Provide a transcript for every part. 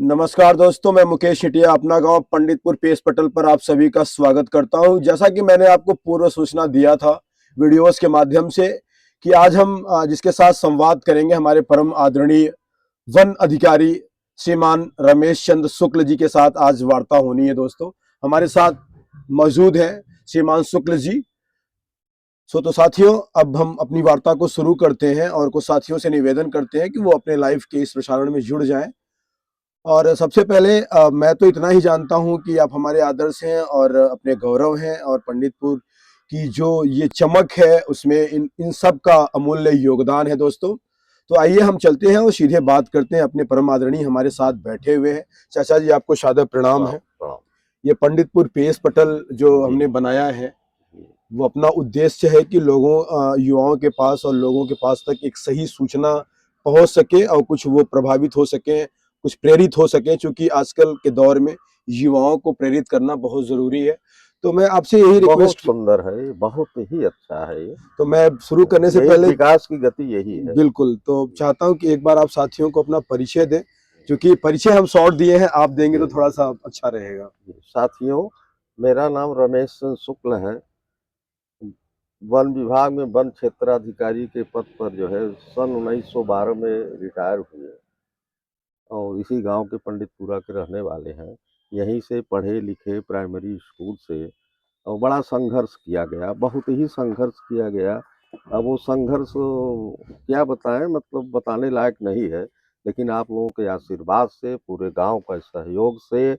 नमस्कार दोस्तों, मैं मुकेश शेटिया अपना गांव पंडितपुर पेश पटल पर आप सभी का स्वागत करता हूं। जैसा कि मैंने आपको पूर्व सूचना दिया था वीडियोस के माध्यम से कि आज हम जिसके साथ संवाद करेंगे हमारे परम आदरणीय वन अधिकारी श्रीमान रमेश चंद्र शुक्ल जी के साथ आज वार्ता होनी है। दोस्तों, हमारे साथ मौजूद है श्रीमान शुक्ल जी। तो साथियों, अब हम अपनी वार्ता को शुरू करते हैं और कुछ साथियों से निवेदन करते हैं कि वो अपने लाइव के इस प्रसारण में जुड़ जाएं। और सबसे पहले मैं तो इतना ही जानता हूँ कि आप हमारे आदर्श हैं और अपने गौरव हैं, और पंडितपुर की जो ये चमक है उसमें इन इन सब का अमूल्य योगदान है। दोस्तों, तो आइए हम चलते हैं और सीधे बात करते हैं। अपने परम आदरणीय हमारे साथ बैठे हुए हैं। चाचा जी, आपको सादर प्रणाम प्रणाम है। प्रणाम। ये पंडितपुर पेश पटल जो जी हमने बनाया है, जी। वो अपना उद्देश्य है कि युवाओं के पास और लोगों के पास तक एक सही सूचना पहुंच सके और कुछ वो प्रभावित हो सके, कुछ प्रेरित हो सके, क्योंकि आजकल के दौर में युवाओं को प्रेरित करना बहुत जरूरी है। तो मैं आपसे यही बहुत रिक्वेस्ट सुंदर है ये, बहुत ही अच्छा है ये। तो मैं शुरू करने से यही पहले विकास की गति यही है। बिल्कुल तो चाहता हूं कि एक बार आप साथियों को अपना परिचय दें, क्योंकि परिचय हम शॉर्ट दिए हैं, आप देंगे तो जी थोड़ा सा अच्छा रहेगा। जी। साथियों, मेरा नाम रमेश चंद्र शुक्ल है। वन विभाग में वन क्षेत्राधिकारी के पद पर जो है सन 1912 में रिटायर हुए और इसी गांव के पंडितपुरा के रहने वाले हैं। यहीं से पढ़े लिखे प्राइमरी स्कूल से, और बड़ा संघर्ष किया गया, बहुत ही संघर्ष किया गया। अब वो संघर्ष क्या बताएं, मतलब बताने लायक नहीं है। लेकिन आप लोगों के आशीर्वाद से, पूरे गांव का सहयोग से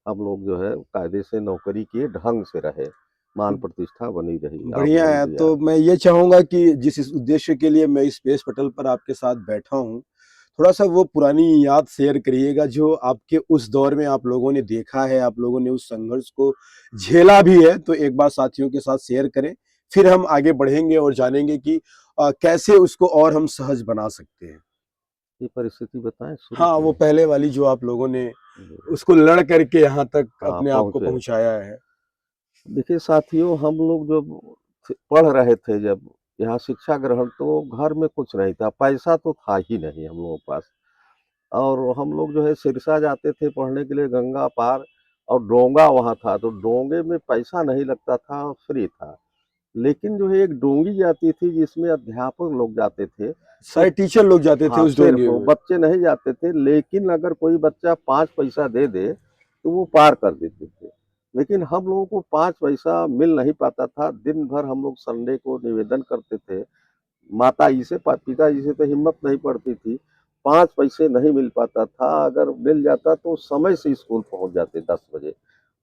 हम लोग जो है कायदे से नौकरी किए, ढंग से रहे, मान प्रतिष्ठा बनी रही। आप बढ़िया लोग है। दिया। तो मैं ये चाहूंगा कि जिस इस उद्देश्य के लिए मैं इस स्पेस पटल पर आपके साथ बैठा हूँ, थोड़ा सा वो पुरानी याद शेयर करिएगा जो आपके उस दौर में आप लोगों ने देखा है, आप लोगों ने उस संघर्ष को झेला भी है। तो एक बार साथियों के साथ शेयर करें, फिर हम आगे बढ़ेंगे और जानेंगे कि कैसे उसको और हम सहज बना सकते हैं। ये परिस्थिति बताएं, शुरू हाँ, वो करें। पहले वाली जो आप लोगों ने जी। उसको लड़ करके यहाँ तक हाँ, अपने आप को पहुंचे। पहुंचाया है। देखिए साथियों, हम लोग जब पढ़ रहे थे, जब यहाँ शिक्षा ग्रहण, तो घर में कुछ नहीं था, पैसा तो था ही नहीं हम लोगों के पास। और हम लोग जो है सिरसा जाते थे पढ़ने के लिए, गंगा पार, और डोंगा वहाँ था, तो डोंगे में पैसा नहीं लगता था, फ्री था। लेकिन जो है एक डोंगी जाती थी जिसमें अध्यापक लोग जाते थे, तो सारे टीचर लोग जाते थे हाँ, उस सिर्फ डोंगे वो में। बच्चे नहीं जाते थे। लेकिन अगर कोई बच्चा 5 पैसा दे दे, तो वो पार कर देते थे। लेकिन हम लोगों को 5 पैसा मिल नहीं पाता था। दिन भर हम लोग संडे को निवेदन करते थे। माताजी से, पिताजी से तो हिम्मत नहीं पड़ती थी। 5 पैसे नहीं मिल पाता था। अगर मिल जाता तो समय से स्कूल पहुँच जाते 10 बजे।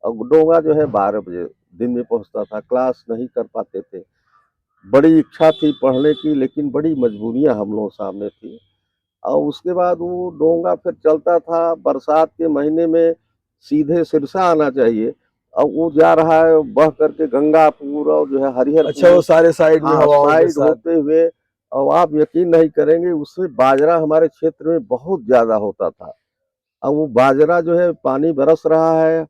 और डोंगा जो है 12 बजे दिन में पहुँचता था। क्लास नहीं कर पाते थे। बड़ी इच्छा थी पढ़ने की, लेकिन बड़ी मजबूरियाँ हम लोगों सामने थी। और उसके बाद वो डोंगा फिर चलता था बरसात के महीने में, सीधे सिरसा आना चाहिए। अब वो जा रहा है बह करके गंगापुर और जो है अच्छा, वो हरिहरपुर, सारे साइड में हाँ, हवाओं के साइड साथ। होते हुए। और आप यकीन नहीं करेंगे, उससे बाजरा हमारे क्षेत्र में बहुत ज्यादा होता था। अब वो बाजरा जो है, पानी बरस रहा है,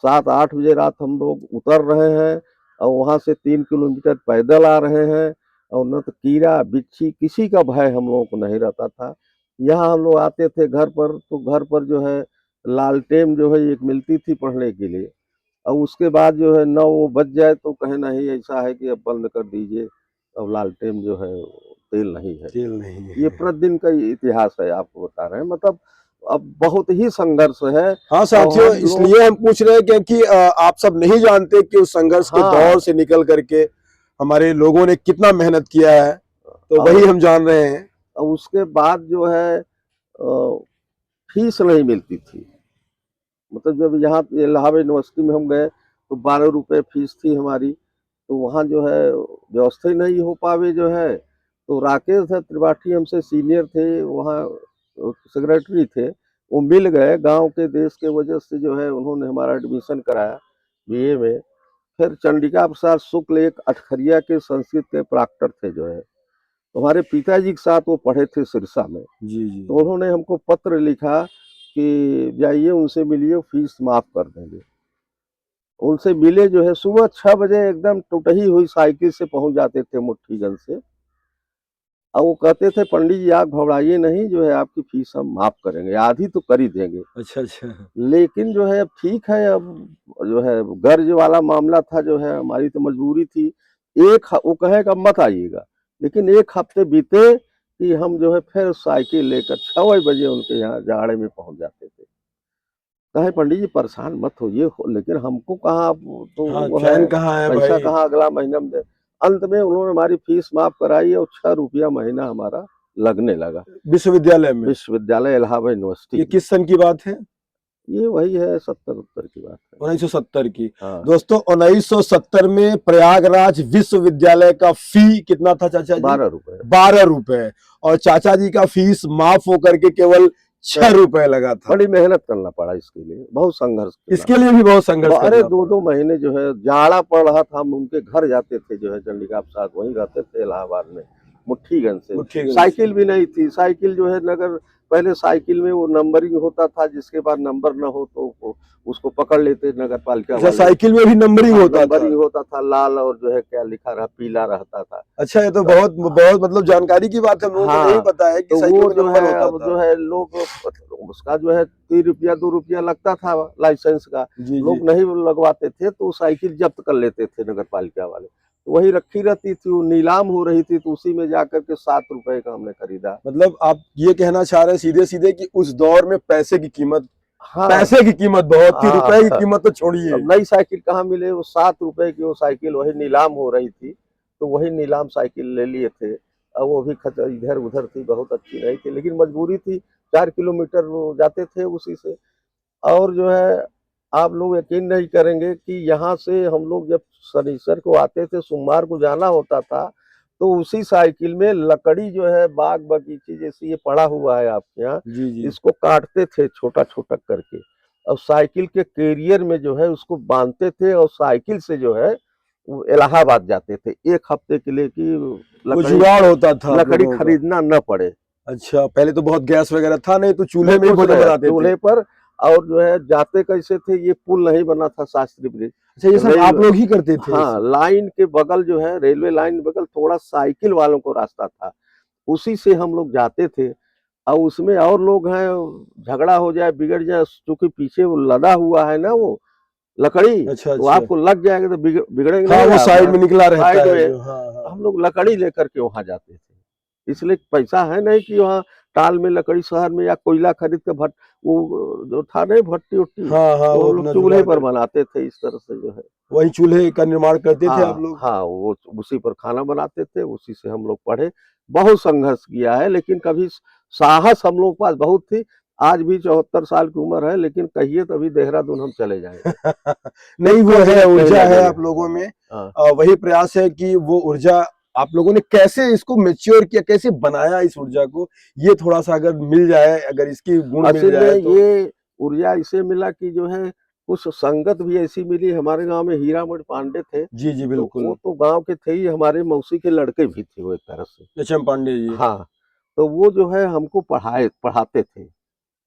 7-8 बजे रात हम लोग उतर रहे हैं, और वहां से 3 किलोमीटर पैदल आ रहे हैं। और न तो कीड़ा बिच्छी किसी का भय हम लोगों को नहीं रहता था। यहाँ हम लोग आते थे घर पर, तो घर पर जो है लालटेन जो है एक मिलती थी पढ़ने के लिए। और उसके बाद जो है 9 बज जाए तो कहे नहीं, ऐसा है कि अब बंद कर दीजिए, अब लालटेन जो है तेल नहीं है। तेल नहीं ये है। प्रतिदिन का ये इतिहास है, आपको बता रहे हैं। मतलब अब बहुत ही संघर्ष है। हाँ और साथियों, हम लोग, इसलिए हम पूछ रहे हैं क्योंकि आप सब नहीं जानते कि उस संघर्ष के दौर हाँ, से निकल करके हमारे लोगों ने कितना मेहनत किया है। तो वही और हम जान रहे हैं। उसके बाद जो है फीस नहीं मिलती थी। मतलब जब यहाँ इलाहाबाद यूनिवर्सिटी में हम गए, तो 12 रुपये फीस थी हमारी। तो वहाँ जो है व्यवस्था ही नहीं हो पावे जो है। तो राकेश है त्रिपाठी, हमसे सीनियर थे वहाँ, सेक्रेटरी थे। वो मिल गए, गांव के देश के वजह से जो है उन्होंने हमारा एडमिशन कराया बीए में। फिर चंडिका प्रसाद शुक्ल एक अठखरिया के संस्कृत के प्रॉक्टर थे जो है, तो हमारे पिताजी के साथ वो पढ़े थे सिरसा में। जी जी तो जी। उन्होंने हमको पत्र लिखा कि जाइए उनसे मिलिए, फीस माफ कर देंगे। उनसे मिले जो है, सुबह 6 बजे एकदम टूटही हुई साइकिल से पहुंच जाते थे मुट्ठीगंज से। और वो कहते थे पंडित जी आप घबराइए नहीं, जो है आपकी फीस हम माफ करेंगे, आधी तो कर ही देंगे। अच्छा अच्छा। लेकिन जो है अब ठीक है, अब जो है गर्ज वाला मामला था, जो है हमारी तो मजबूरी थी। वो कहे कि अब मत आइएगा, लेकिन 1 हफ्ते बीते कि हम जो है फिर साइकिल लेकर 6 बजे उनके यहाँ जाड़े में पहुंच जाते थे। कहे पंडित जी परेशान मत होइए, लेकिन हमको कहाँ तो हाँ, वो चैन है, कहाँ है पैसा भाई। कहाँ अगला महीना में दे। अंत में उन्होंने हमारी फीस माफ कराई और 6 रुपया महीना हमारा लगने लगा। विश्वविद्यालय में। विश्वविद्यालय इलाहाबाद यूनिवर्सिटी ये में। किस सन की बात है? ये वही है 70-70 की बात है। 1970 की। हाँ, दोस्तों 1970 में प्रयागराज विश्वविद्यालय का फी कितना था चाचा जी? 12 रुपए। 12 रुपए। और चाचा जी का फीस माफ होकर के केवल 6 रुपए लगा था। बड़ी मेहनत करना पड़ा इसके लिए, बहुत संघर्ष करना इसके लिए भी बहुत संघर्ष अरे करना 2-2 पड़ा। महीने जो है जाड़ा पड़ रहा था, हम उनके घर जाते थे, जो है चंडिका प्रसाद वहीं रहते थे इलाहाबाद में, मुट्ठीगंज से। मुट्ठीगंज से। साइकिल भी नहीं थी, साइकिल जो है नगर, पहले साइकिल में वो नंबरिंग होता था, जिसके बाद नंबर न हो तो उसको पकड़ लेते नगर पालिका अच्छा, वाले। साइकिल में भी नंबरिंग हाँ, होता था। नंबरिंग होता था, लाल और जो है क्या लिखा रहा पीला रहता था। अच्छा, ये तो बहुत बहुत मतलब जानकारी की बात है, हम लोगों को नहीं हाँ, पता है कि तो साइकिल वो में जो नंबर है होता अब था। जो है लोग, उसका जो है 3 रुपया 2 रुपया लगता था लाइसेंस का, जी जी। लोग नहीं लगवाते थे तो साइकिल जब्त कर लेते थे नगर पालिका वाले। तो वही रखी रहती थी, वो नीलाम हो रही थी, तो उसी में जाकर के 7 रुपए का हमने खरीदा। मतलब आप ये कहना चाह रहे हैं सीधे सीधे कि उस दौर में पैसे की कीमत, हाँ, पैसे की कीमत बहुत थी, हाँ, रुपए की कीमत तो छोड़िए। अब नई साइकिल कहाँ मिले, वो 7 रुपए की वो साइकिल वही नीलाम हो रही थी, तो वही नीलाम साइकिल ले लिए थे। वो भी इधर उधर थी, बहुत अच्छी नहीं थी, लेकिन मजबूरी थी, 4 किलोमीटर वो जाते थे उसी से। और जो है आप लोग यकीन नहीं करेंगे कि यहाँ से हम लोग जब शनिचर को आते थे, सोमवार को जाना होता था, तो उसी साइकिल में लकड़ी जो है बाग बगीचे जैसे ये पड़ा हुआ है आपके यहाँ, जी जी। इसको काटते थे छोटा छोटा करके, और साइकिल के कैरियर में जो है उसको बांधते थे, और साइकिल से जो है वो इलाहाबाद जाते थे 1 हफ्ते के लिए, कि वो लकड़ी जुगाड़ होता था आप लकड़ी लोगों का। खरीदना न पड़े। अच्छा, पहले तो बहुत गैस वगैरह था नहीं, तो चूल्हे नहीं में ही कुछ भोजन नहीं, बनाते थे। चूल्हे पर। और जो है जाते कैसे थे, ये पुल नहीं बना था शास्त्री ब्रिज, अच्छा, ये सब आप रेल, लोग ही करते थे ये हाँ, सब? लाइन के बगल जो है, रेलवे लाइन के बगल थोड़ा साइकिल वालों को रास्ता था, उसी से हम लोग जाते थे। और उसमें और लोग हैं, झगड़ा हो जाए बिगड़ जाए, चूंकि पीछे वो लदा हुआ है ना वो लकड़ी, अच्छा तो अच्छा। आपको लग जाएगा तो बिगड़ेंगे हाँ, नहीं वो आप साइड में निकला रहता साइड है में। जो। हाँ हाँ। हम लोग लकड़ी लेकर के वहां जाते थे, इसलिए पैसा है नहीं कि वहाँ टाल में लकड़ी शहर में, या कोयला खरीद के वो जो था नहीं भट्टी उट्टी, हाँ हाँ, तो वो हम लोग अपना चूल्हे जुगाड़ पर करके बनाते थे इस तरह से जो है। वही चूल्हे का निर्माण करते थे आप हाँ, लोग? हाँ, वो उसी पर खाना बनाते थे, उसी से हम लोग पढ़े। बहुत संघर्ष किया है, लेकिन कभी साहस हम लोग के पास बहुत थी। आज भी 74 साल की उम्र है, लेकिन कहिए तो अभी देहरादून हम चले जाएंगे। नहीं, वो कितना है, मिनट नहीं ऊर्जा है लगेगा। आप लोगों में। हाँ, वही प्रयास है कि वो ऊर्जा आप लोगों ने कैसे इसको मैच्योर किया, कैसे बनाया इस ऊर्जा को, ये थोड़ा सा अगर मिल जाए, अगर इसकी गुण मिल असल जाए में तो। ये ऊर्जा इसे मिला कि जो है कुछ संगत भी ऐसी मिली। हमारे गांव में हीरामण पांडे थे, जी जी तो बिल्कुल। वो तो गांव के थे ही, हमारे मौसी के लड़के भी थे वो एक तरह से। एच.एम. पांडे जी। हाँ, तो वो जो है हमको पढ़ाते थे,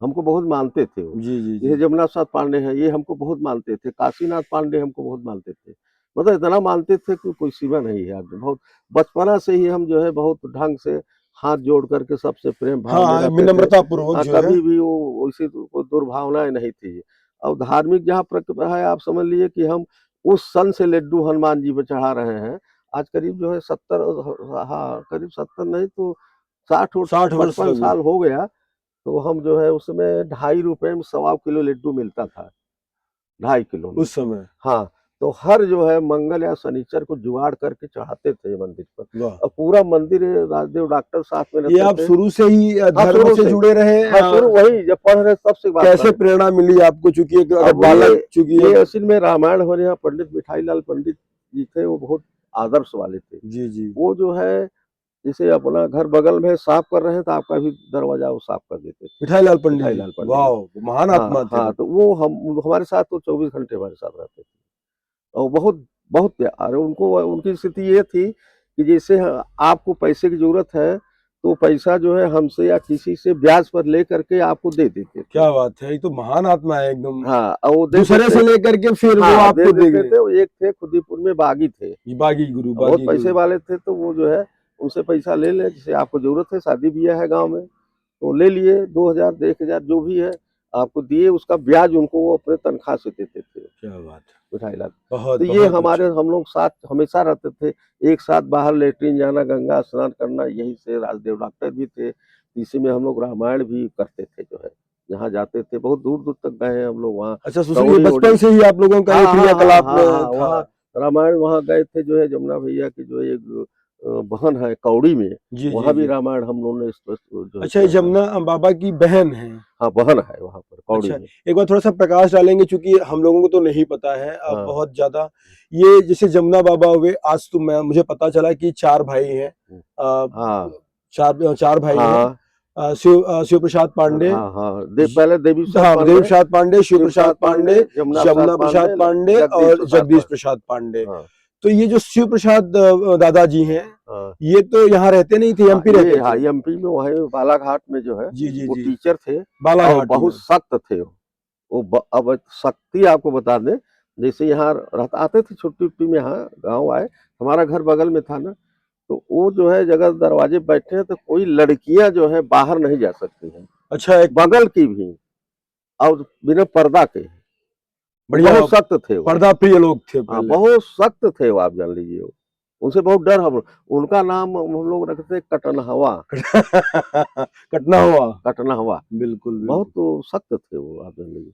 हमको बहुत मानते थे वो। जी जी जैसे जी। जमुना प्रसाद पांडे हैं, ये हमको बहुत मानते थे, काशीनाथ पांडे हमको बहुत मानते थे। मतलब इतना मानते थे कि कोई सीमा नहीं है आगे। बहुत बचपना से ही हम जो है बहुत ढंग से हाथ जोड़ करके सबसे प्रेम भाव में हाँ, रहते थे। विनम्रता पूर्वक जो है। कभी भी वो वैसी कोई दुर्भावनाएं नहीं थी। और धार्मिक जहाँ है, आप समझ लीजिए कि हम उस सन से लड्डू हनुमान जी पे चढ़ा रहे हैं। आज करीब जो है 70, हाँ, करीब 70 नहीं तो 60 और 60 वर्ष 55 लगे। साल हो गया। तो हम जो है उसमें 2.5 रुपए में 1.25 किलो लड्डू मिलता था, 2.5 किलो में। उस समय। हाँ, तो हर जो है मंगल या शनिचर को जुगाड़ करके चढ़ाते थे मंदिर पर। वाह। और पूरा मंदिर राजदेव डॉक्टर साथ में ये रहते आप थे। शुरू से ही हाँ, धर्म शुरू से से। जुड़े रहे? हाँ, शुरू वही जब पढ़ रहे तब से बात कैसे रहे। प्रेरणा मिली आपको, चूंकि एक अगर अब बालक, चूंकि ये असल में रामायण हो रहा, पंडित मिठाई लाल पंडित जी थे, वो बहुत आदर्श वाले थे। जी जी। वो जो है जैसे अपना घर बगल में साफ कर रहे हैं तो आपका भी दरवाजा वो साफ कर देते थे, मिठाई लाल पंडित मिठाई जी, लाल पंडित वाह, जी। महान हाँ, आत्मा थे हाँ, वो तो तो। वो हम हमारे साथ तो 24 घंटे हमारे साथ रहते थे। और बहुत बहुत प्यार उनको, उनकी स्थिति ये थी कि जैसे आपको पैसे की जरूरत है, तो पैसा जो है हमसे या किसी से ब्याज पर ले करके आपको दे देते थे। क्या बात है, ये तो महान आत्मा है एकदम। हाँ, और वो दे दूसरे देते। से लेकर के फिर वो हाँ, दे आपको देते देंगे। थे। वो एक थे खुदीपुर में बागी थे, बागी गुरु, बहुत बागी पैसे गुरु। वाले थे, तो वो जो है उनसे पैसा ले लें, जैसे आपको जरूरत है, शादी ब्याह है गांव में तो ले लिए, 2000 1000 जो भी है आपको दिए, उसका ब्याज उनको वो अपने तनख्वाह से देते थे। क्या बात है, मिठाई लाते, बहुत तो ये बहुत हमारे अच्छा। हम लोग साथ हमेशा रहते थे, एक साथ बाहर लेटरिन जाना, गंगा स्नान करना, यही से राजदेव डॉक्टर भी थे, इसी में हम लोग रामायण भी करते थे, जो है जहाँ जाते थे बहुत दूर दूर तक गए हैं हम लोग, वहाँ अच्छा सुशील, ये कौड़ी बचपन ओड़ी, से ही आप लोगों का ये हाँ हाँ हाँ क्रियाकलाप हाँ हाँ, में था? वहाँ रामायण वहाँ गए थे, जो है जमुना भैया की जो एक बहन है कौड़ी में, जी जी वहाँ भी जी। रामायण हम लोगों ने जो है अच्छा, ये किया था। जमुना बाबा की बहन है? हाँ बहन है वहाँ पर कौड़ी अच्छा, में। एक बार थोड़ा-सा प्रकाश डालेंगे, चूँकि हम लोगों को तो नहीं पता है हाँ बहुत ज़्यादा। ये जैसे जमुना बाबा हुए, आज तो मैं मुझे पता चला कि 4 भाई हैं। अ, हाँ 4 भाई हैं। हाँ शिव प्रसाद पांडे, हाँ हाँ, ज पहले देवी प्रसाद हाँ, देवी पांडे, प्रसाद पांडे, शिव शिव प्रसाद प्रसाद पांडे, पांडे, यमुना प्रसाद जमुना प्रसाद पांडे, पांडे जगदीश और प्रसाद जगदीश पांडे। प्रसाद पांडे। हाँ तो ये जो शिव प्रसाद दादाजी हैं, हाँ ये तो यहाँ रहते नहीं थे, हाँ, एमपी ये रहते हाँ थे? एमपी में वहीं बालाघाट में जो है जी, जी, वो जी। टीचर थे, और बालाघाट में। बहुत सख्त थे वो अब सख्ती आपको बता दें, जैसे यहाँ रहता आते थे छुट्टी उट्टी में, यहाँ गाँव आए, हमारा घर बगल में था ना, तो वो जो है जगह दरवाजे पे बैठे हैं तो कोई लड़कियां जो है बाहर नहीं जा सकती हैं, अच्छा, एक बगल की भी, और बिना पर्दा के, वो बढ़िया बहुत सख्त थे वो। पर्दा प्रिय लोग थे हाँ पहले। बहुत सख्त थे वो, आप जान लीजिए वो, उनसे बहुत डर हम, उनका नाम हम लोग रखते थे कटनहवा। कटना हुआ। कटना हवा, बिल्कुल, बहुत बिल्कुल। तो सख्त थे वो, आप जान लीजिए।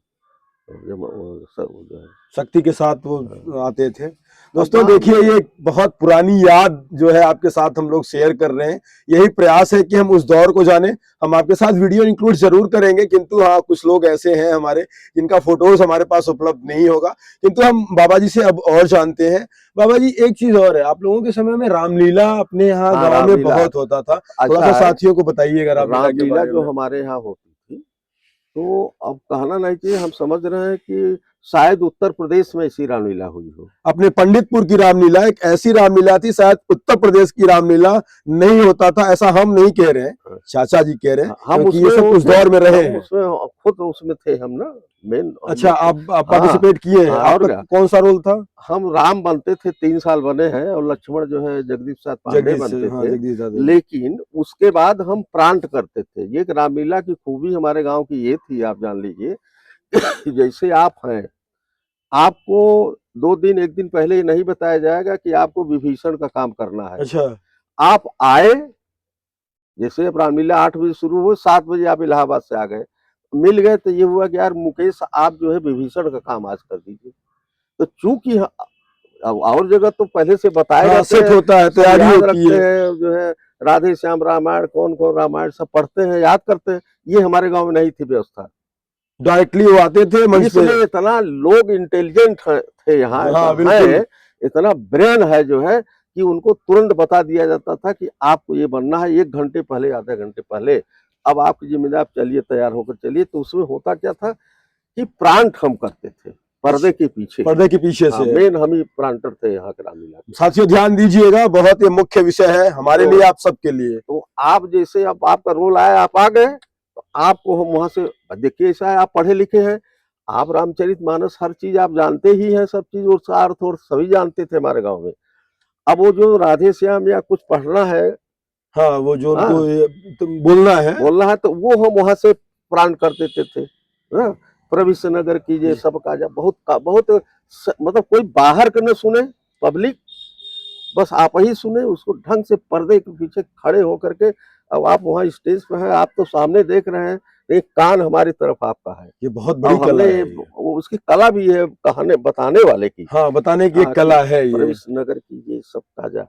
जब वो सब जो है, शक्ति के साथ वो हाँ। आते थे। अब दोस्तों बाद देखिए, में ये बहुत पुरानी याद जो है आपके साथ हम लोग शेयर कर रहे हैं। यही प्रयास है कि हम उस दौर को जाने। हम आपके साथ वीडियो इंक्लूड जरूर करेंगे, किंतु हाँ, कुछ लोग ऐसे हैं हमारे जिनका फोटोज हमारे पास उपलब्ध नहीं होगा, किंतु हम बाबा जी से अब और जानते हैं। बाबा जी, एक चीज और है, आप लोगों के समय में रामलीला अपने यहाँ हाँ गाँव में रामलीला, बहुत होता था। थोड़ा ऐसा सा है, साथियों को बताइएगा रामलीला के रामलीला बारे जो में। हमारे यहाँ होती थी, तो अब कहना नहीं चाहिए, हम समझ रहे हैं कि शायद उत्तर प्रदेश में ऐसी रामलीला हुई हो। अपने पंडितपुर की रामलीला एक ऐसी रामलीला थी, शायद उत्तर प्रदेश की रामलीला नहीं होता था, ऐसा हम नहीं कह रहे हैं, चाचा जी कह रहे हैं, हम क्योंकि ये उसमें सब वो उस थे, दौर में रहे हम हैं। उसमें खुद उसमें थे हम ना, मेन हम अच्छा, लोग थे। आप हाँ पार्टिसिपेट किए हैं? हाँ, और आपका क्या, कौन सा रोल था? हम राम बनते थे, 3 साल बने हैं, और लक्ष्मण जो है जगदीश प्रसाद पांडे जगदीश, बनते हाँ, थे। जगदीश दादा जी। लेकिन उसके बाद हम प्रांत करते थे, ये एक रामलीला की खूबी हमारे गांव की ये थी, आप जान लीजिए, कि जैसे आप हैं, आपको 2 दिन 1 दिन पहले ये नहीं बताया जाएगा कि आपको विभीषण का काम करना है। अच्छा। आप आए, जैसे अब रामलीला 8 बजे शुरू हुई, 7 बजे आप इलाहाबाद से आ गए, मिल गए, तो ये हुआ कि यार मुकेश आप जो है विभीषण का काम आज कर दीजिए। तो चूंकि अब और जगह तो पहले से बताए हाँ, रहते सेट हैं, होता है, सब तैयारी याद होती रखते है। हैं, जो है राधे श्याम रामायण, कौन कौन रामायण सब पढ़ते हैं, याद करते हैं, ये हमारे गांव में नहीं थी व्यवस्था। डायरेक्टली वो आते थे मंच पे। इसलिए इतना लोग इंटेलिजेंट थे यहाँ, हाँ, ऐसा बिल्कुल। है, इतना ब्रेन है जो है, कि उनको तुरंत बता दिया जाता था कि आपको ये बनना है, 1 घंटे पहले, आधे घंटे पहले, अब आपकी जिम्मेदारी, आप चलिए तैयार होकर चलिए। तो उसमें होता क्या था कि प्रांत हम करते थे पर्दे के पीछे। पर्दे के पीछे हाँ, से। मेन हम ही प्रांतर थे यहाँ के रामलीला के। साथियों ध्यान दीजिएगा, बहुत ये मुख्य विषय है हमारे लिए, आप सबके लिए। तो आप जैसे अब आपका रोल आया, आप आ गए, तो आपको हम वहां से, देखिए ऐसा है, आप पढ़े लिखे हैं, आप रामचरितमानस हर चीज आप जानते ही हैं, सब चीज उसका अर्थ और सभी जानते थे हमारे गांव में। अब वो जो राधे श्याम या कुछ पढ़ना है, हाँ, वो जो उनको हाँ बोलना है। बोलना है, तो वो हम वहां से प्राण कर देते थे। हाँ, प्रविष्ट नगर कीजिए सब काजा, बहुत मतलब कोई बाहर के न सुने, पब्लिक बस आप ही सुने उसको ढंग से, पर्दे के पीछे खड़े होकर के। अब आप वहाँ स्टेज पे हैं, आप तो सामने देख रहे हैं, एक कान हमारी तरफ आपका है। ये बहुत बड़ी अब कला हमने है ये। वो उसकी कला भी है, कहानी बताने वाले की। हाँ, बताने की एक हाँ, कि कला है ये। प्रविष्ट नगर कीजिए सब काजा,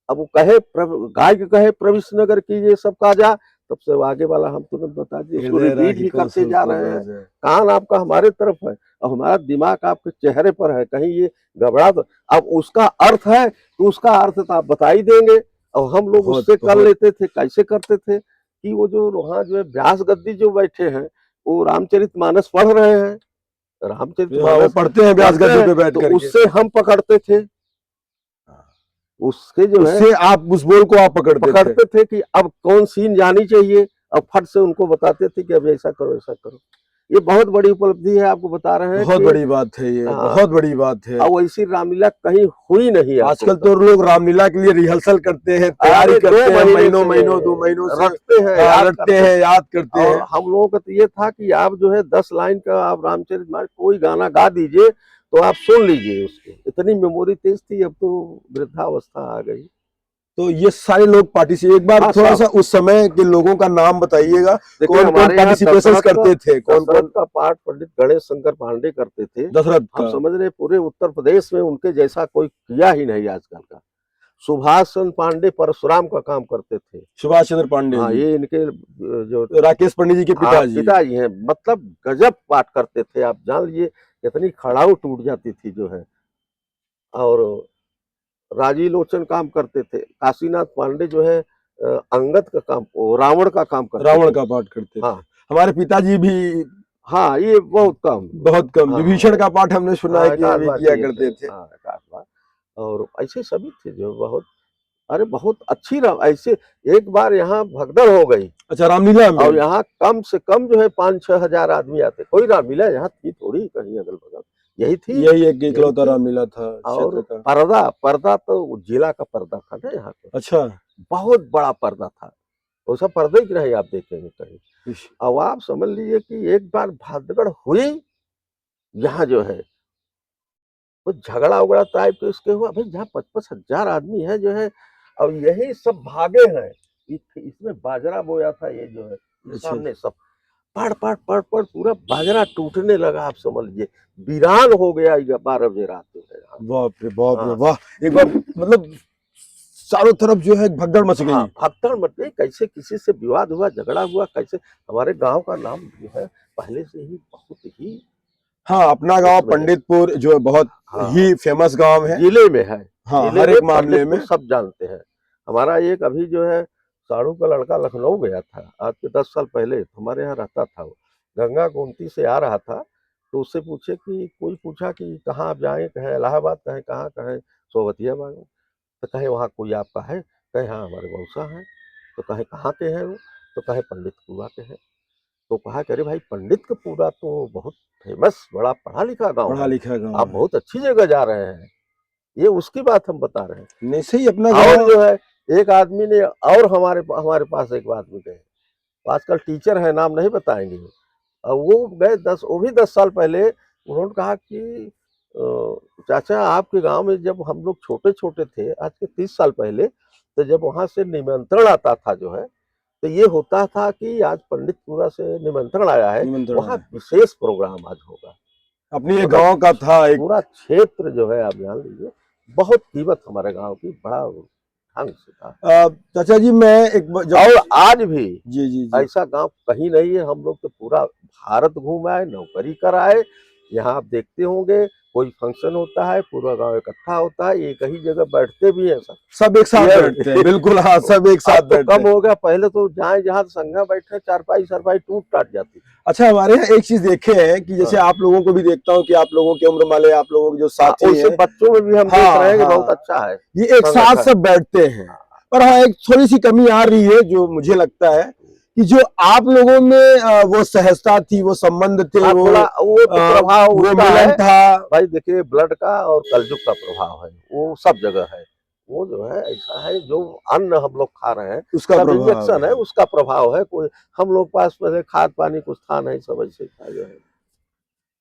अब वो कहे गाय के कहे प्रविष्ट नगर कीजिए सब काजा, तब से वो आगे वाला हम तुरंत बता दिए, उसको हृदय रिपीट राखी ही करते जा कौशलपुर रहे हैं। राजा। कान आपका हमारे तरफ है, और हमारा दिमाग आपके चेहरे पर है, कहीं ये घबरा तो, अब उसका अर्थ है तो उसका अर्थ तो आप बता ही देंगे। और हम लोग बहुत उससे कर बहुत। लेते थे, कैसे करते थे कि वो जो वहाँ जो है व्यास गद्दी जो बैठे हैं, वो रामचरितमानस पढ़ रहे हैं, हाँ, वो रामचरितमानस पढ़ते हैं व्यास पढ़ते गद्दी हैं, पे बैठ तो करके। उससे हम पकड़ते थे, उसके जो है उससे आप उस बोल को आप पकड़ते थे। पकड़ते थे कि अब कौन सीन जानी चाहिए, अब फट से उनको बताते थे कि अब ऐसा करो ऐसा करो। ये बहुत बड़ी उपलब्धि है, आपको बता रहे हैं बहुत कि बड़ी बात है ये, हाँ, बहुत बड़ी बात है। अब वैसी रामलीला कहीं हुई नहीं है आजकल तो लोग रामलीला के लिए रिहर्सल करते हैं, तैयारी करते हैं, महीनों महीनों 2 महीनों से रटते हैं, याद रटते हैं, याद करते और हैं। हम लोगों का तो ये था कि आप जो है 10 लाइन का आप रामचरितमानस कोई गाना गा दीजिए तो आप सुन लीजिए उसको, इतनी मेमोरी तेज थी। अब तो वृद्धावस्था आ गई। तो ये सारे लोग पार्टिसिपेट, एक बार हाँ, थोड़ा सब। सा उस समय के लोगों का नाम बताइएगा, देखिए कौन कौन हमारे यहाँ पार्टिसिपेशन दशरथ करते थे, कौन दशरथ कौन? का पाठ पंडित गणेश शंकर पांडे करते थे। दशरथ हम का? समझ रहे पूरे उत्तर प्रदेश में उनके जैसा कोई किया ही नहीं आजकल का। सुभाष चंद्र पांडे परशुराम का काम करते थे। सुभाष चंद्र पांडे हाँ, जी, ये इनके जो राकेश पंडित जी के हाँ, पिताजी। पिताजी हैं, मतलब गजब पाठ करते थे। आप जान लीजिए इतनी खड़ाऊ टूट जाती थी जो है। और राजी लोचन काम करते थे। काशीनाथ पांडे जो है अंगद का काम, वो रावण का काम करते रावण थे। का पाठ करते थे। हाँ, हमारे पिताजी भी हाँ, ये बहुत कम। बहुत कम हाँ, विभीषण का पाठ हमने सुना है हाँ, कि ये एकाध भी बार किया किए थे। करते थे। हाँ, एकाध बार। और ऐसे सभी थे जो बहुत, अरे बहुत अच्छी ऐसे एक बार यहाँ भगदड़ हो गई अच्छा, रामलीला और में? यहाँ कम से कम जो है 5-6 हजार आदमी आते। कोई रामलीला यहाँ थी थोड़ी कहीं अगल बगल, यही थी, यही एक यही इकलौता थी। रामलीला था और क्षेत्र का। पर्दा पर्दा तो जिला का पर्दा था ना यहाँ पे, अच्छा। बहुत बड़ा पर्दा था। वैसा पर्दा ही नहीं आप देखेंगे कहीं। इश, अब आप समझ लीजिए कि एक बार भगदड़ हुई यहाँ जो है, वो झगड़ा उगड़ा टाइप के उसके हुआ। भाई जहाँ 55 हजार आदमी है जो है, और यही सब भागे हैं। इसमें बाजरा बोया था ये जो है, ये अच्छा। सामने सब पड़ पूरा बाजरा टूटने लगा। आप समझ लीजिए वीरान हो गया 12 बजे रात जो है यहाँ। बाप रे बाप रे हाँ, वाह! एक बार मतलब चारों तरफ जो है भगदड़ मच हाँ, गई। भगदड़ मच गई। कैसे किसी से विवाद हुआ, झगड़ा हुआ, कैसे हमारे गांव का नाम जो है पहले से ही बहुत ही हाँ, अपना गांव उसमें है। पंडितपुर जो बहुत हाँ, ही फेमस गांव है। जिले में है। हाँ, जिले हर में एक मामले में। पंडितपुर सब जानते हैं। हमारा एक अभी जो है साड़ू का लड़का लखनऊ गया था आज के 10 साल पहले, तो हमारे यहाँ रहता था वो। गंगा गोमती से आ रहा था तो उससे पूछे कि कोई पूछा कि कहाँ आप जाएँ? कहे इलाहाबाद। कहे कहाँ? कहे सोवतिया बाग। तो कहे वहाँ कोई आपका है? कहे हाँ हमारे मौसा हैं। तो कहे कहाँ के हैं वो? तो कहे पंडितपुरा के हैं। तो कहा कि अरे भाई पंडितपुरा तो बहुत फेमस, बड़ा पढ़ा लिखा गाँव पढ़ा है। लिखा गांव आप है। बहुत अच्छी जगह जा रहे हैं। ये उसकी बात हम बता रहे हैं। नहीं, सही अपना और गांव। जो है एक आदमी ने और हमारे हमारे पास एक आदमी गए, आजकल टीचर है, नाम नहीं बताएंगे। और वो गए 10, वो भी 10 साल पहले। उन्होंने कहा कि चाचा आपके गांव में जब हम लोग छोटे छोटे थे, आज के 30 साल पहले, तो जब वहां से निमंत्रण आता था जो है, तो ये होता था कि आज पंडितपुरा से निमंत्रण आया है, निमंत्रण वहाँ है। विशेष प्रोग्राम आज होगा। अपनी ये मतलब गांव का था एक। पूरा क्षेत्र जो है आप जान लीजिए, बहुत कीमत हमारे गांव की, बड़ा ढंग से था। चाचा जी मैं जब और आज भी जी जी जी। ऐसा गांव कहीं नहीं है। हम लोग तो पूरा भारत घूम आए, नौकरी कर आए। यहाँ आप देखते होंगे कोई फंक्शन होता है, पूरा गांव इकट्ठा होता है, एक ही जगह बैठते भी हैं सब। सब एक साथ बैठते हैं, बिल्कुल। हाँ, सब एक साथ अब तो बैठते कम हैं। हो गया, पहले तो जहाँ जहाँ संगा बैठे चारपाई सरपाई टूट टाट जाती थी। अच्छा, हमारे यहाँ एक चीज देखे हैं कि जैसे हाँ, आप लोगों को भी देखता हूँ कि आप लोगों की उम्र वाले, आप लोगों के जो हाँ, साथी उससे हैं, बच्चों में भी हम देख रहे हाँ हैं कि बहुत हाँ, अच्छा है ये एक साथ संगठन। सब बैठते हैं। हाँ, पर हाँ, एक थोड़ी सी कमी आ रही है जो मुझे लगता है कि जो आप लोगों में वो सहजता थी, वो संबंध थे, हाँ, थोड़ा वो तो प्रभाव वो उसका मिलन है। था। भाई देखिए ब्लड का और कलयुग का प्रभाव है, वो सब जगह है। वो जो है ऐसा है, जो अन्न हम लोग खा रहे हैं उसका सब प्रभाव इंजेक्शन है, है। उसका प्रभाव है। कोई हम लोग पास पहले खाद पानी कुछ था नहीं, सब ऐसे था जो है।